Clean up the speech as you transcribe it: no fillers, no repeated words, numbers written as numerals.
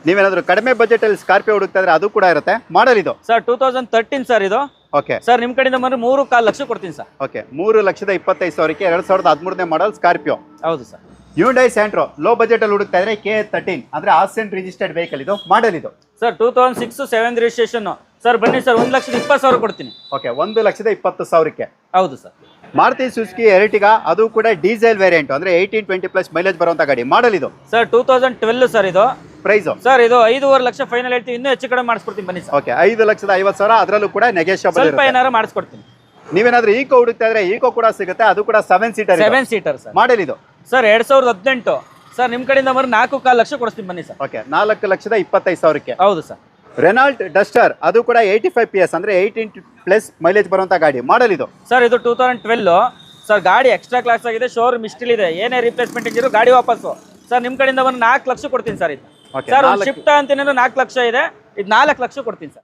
ನೀವೇನಾದ್ರೂ ಕಡಿಮೆ ಬಜೆಟ್ ಅಲ್ಲಿ ಸ್ಕಾರ್ಪಿಯೋ ಹುಡುಕ್ತಾ ಇದ್ರೆ ಅದು ಕೂಡ ಇರುತ್ತೆ. ಮಾಡಲ್ ಇದು ಸರ್ 2013 ಸರ್ ಇದು. ಓಕೆ ಸರ್ ನಿಮ್ಮ ಕಡೆಯಿಂದ ಬಂದ್ರೆ 3.4 ಲಕ್ಷ ಕೊಡ್ತೀನಿ ಸರ್. ಓಕೆ 3,25,000ಕ್ಕೆ 2013 ಮಾಡಲ್ ಸ್ಕಾರ್ಪಿಯೋ. ಹೌದು sir. Hyundai Santro low budget ಅಲ್ಲಿ ಹುಡುಕ್ತಾ ಇದ್ರೆ KA13 ಅಂದ್ರೆ ಆಸೆಂಟ್ ರಿಜಿಸ್ಟರ್ಡ್ ವೆಹಿಕಲ್ ಇದು. ಮಾಡಲ್ ಇದು ಸರ್ 2006-7 ರಿಜಿಸ್ಟ್ರೇಷನ್ ಸರ್. ಬನ್ನಿ ಸರ್ 1,20,000 ಕೊಡ್ತೀನಿ. ಓಕೆ 1,20,20,000ಕ್ಕೆ. ಹೌದು ಸರ್. ಮಾರುತಿ ಸುಜುಕಿ ಎರ್ಟಿಗಾ ಅದು ಕೂಡ ಡೀಸೆಲ್ ವೇರಿಯಂಟ್ ಅಂದ್ರೆ 18-20+ ಮೈಲೇಜ್ ಬರುವಂತ ಗಾಡಿ. ಮಾಡಲ್ ಇದು ಸರ್ 2012 ಸರ್ ಇದು. ಪ್ರೈಸ್ ಸರ್ ಇದು 5.5 ಲಕ್ಷ ಫೈನಲ್ ಹೇಳ್ತೀವಿ, ಇನ್ನೂ ಹೆಚ್ಚು ಕಡಿಮೆ ಮಾಡಿಸ್ಕೊಡ್ತೀನಿ ಬನ್ನಿ ಸರ್. ಓಕೆ 5,50,000 ಅದರಲ್ಲೂ ಕೂಡ ನೆಗೋಷಿಯಬಲ್ ಸ್ವಲ್ಪ ಇರುತ್ತೆ. ಏನಾರು ಮಾಡಿಸ್ಕೊಡ್ತೀನಿ. ನೀವೇನಾದ್ರೂ ಈಕೋ ಹುಡುಕ್ತಾ ಇದ್ರೆ ಈಕೋ ಕೂಡ ಸಿಗುತ್ತೆ, ಅದು ಕೂಡ 7 ಸೀಟರ್. 7 seater sir. ಮಾಡಲ್ ಇದು ಸರ್ 2018 ಸರ್. ನಿಮ್ಮ ಕಡೆಯಿಂದ ಬಂದ್ರೆ 4.4 ಲಕ್ಷ ಕೊಡ್ತೀನಿ ಬನ್ನಿ ಸರ್. ಓಕೆ 4,25,000ಕ್ಕೆ. ಹೌದು ಸರ್. ರೆನಾಲ್ಟ್ ಡಸ್ಟರ್ ಅದು ಕೂಡ 85 PS ಅಂದ್ರೆ 18+ ಮೈಲೇಜ್ ಬರುವಂತ ಗಾಡಿ. ಮಾಡಲ್ ಇದು ಸರ್ ಇದು 2012 ಸರ್. ಗಾಡಿ ಎಕ್ಸ್ಟ್ರಾ ಕ್ಲಾಸ್ ಆಗಿದೆ, ಶೋರೂಮ್ ಮಿಸ್ಟಿಲ್ ಇದೆ, ಏನೇ ರಿಪ್ಲೇಸ್ಮೆಂಟ್ ಇದ್ರು ಗಾಡಿ ವಾಪಸ್ಸು ಸರ್. ನಿಮ್ಮ ಕಡೆಯಿಂದ ಬಂದು 4 ಲಕ್ಷ ಕೊಡ್ತೀನಿ ಸರ್ ಇದು. ಸರ್ ಒಂದು ಶಿಫ್ಟ್ ಅಂತೀನಿ 4 ಲಕ್ಷ ಇದೆ, ಇದು 4 ಲಕ್ಷ ಕೊಡ್ತೀನಿ ಸರ್.